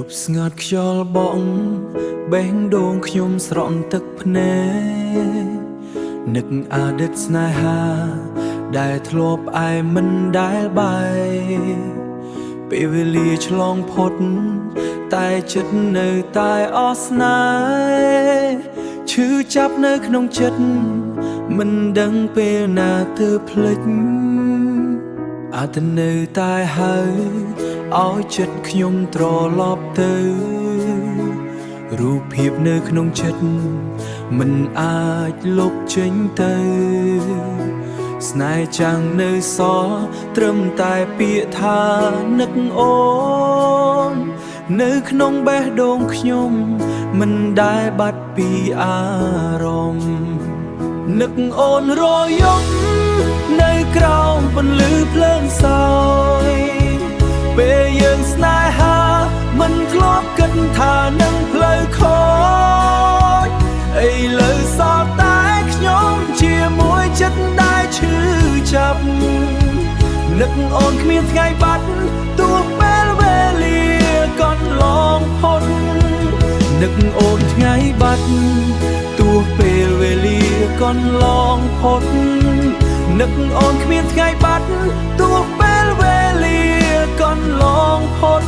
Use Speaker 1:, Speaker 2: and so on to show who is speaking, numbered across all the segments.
Speaker 1: ប់ស្ងាត់ខ្យល់បងបេះដូងខ្ញុំស្រន់ទឹកភ្នែកនឹកអតីតស្នេហាដែលធ្លាប់ឯមិនដែលបែកពេលវេលាឆ្លងផុតតែចិត្តនៅតែអស់ស្នេហ៍ឈឺចាប់នៅក្នុងចិត្តមិនដឹងពេលណាទើបភ្លេចអាចនៅតែហើយឲ្យចិត្តខ្ញុំត្រឡប់ទៅរូបភាពនៅក្នុងចិត្តមិនអាចលុបចេញទៅស្នេហ៍ចាំងនៅសល់ត្រឹមតែពាក្យថានឹកអូននៅក្នុងបេះដូងខ្ញុំមិនដែលបាត់ពីអារម្មណ៍នឹកអូនរយំនៅក្រោមពន្លឺភ្លើងសោយពេលយើងស្នេហាមិនធ្លាប់គិតថានឹងផ្លូវខូចឥឡូវសល់តែខ្ញុំជាមួយចិត្តដែលឈឺចាប់នឹកអូនគ្មានថ្ងៃបាត់ទោះពេលវេលាកន្លងផុតនឹកអូនថ្ងៃបាត់ទោះពេលវេលាកន្លងផុតនឹកអូនគ្មានថ្ងៃបាត់ទោះពេលវេលាកន្លងផុត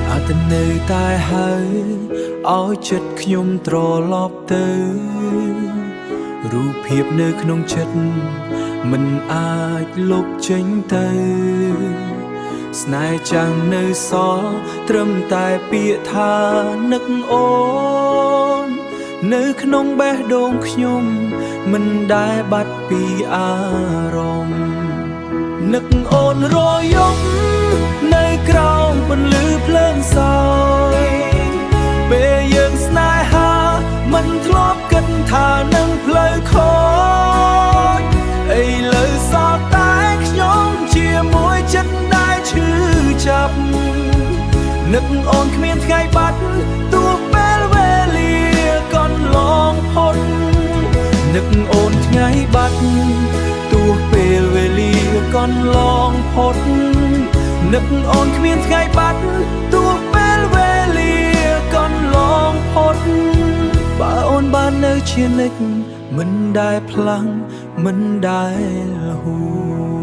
Speaker 1: អាចនៅតែហើយឲ្យចិត្តខ្ញុំត្រឡប់ទៅរូបភាពនៅក្នុងចិត្តមិនអាចលុបចេញទៅស្នេហ៍ចាំងនៅសល់ត្រឹមតែពាក្យថានឹកអូននៅក្នុងបេះដូងខ្ញុំមិនដែលបាត់ពីអារម្មណ៍នឹកអូនរយំនៅក្រោមពន្លឺភ្លើងសោយពេលយើងស្នេហាមិនធ្លាប់គិតថានឹងផ្លូវខូចឥឡូវសល់តែខ្ញុំជាមួយចិត្តដែលឈឺចាប់នឹកអូនគ្មានថ្ងៃបាត់ទោះពេលវេលាកន្លងផុតនឹកអូនថ្ងៃបាត់ទោះពេលវេលាកន្លងផុតនឹកអូនគ្មានថ្ងៃបាត់ទោះពេលវេលាកន្លងផុតបើអូនបាននៅជានិច្ចមិនដែលផ្លាំងមិនដែលហួ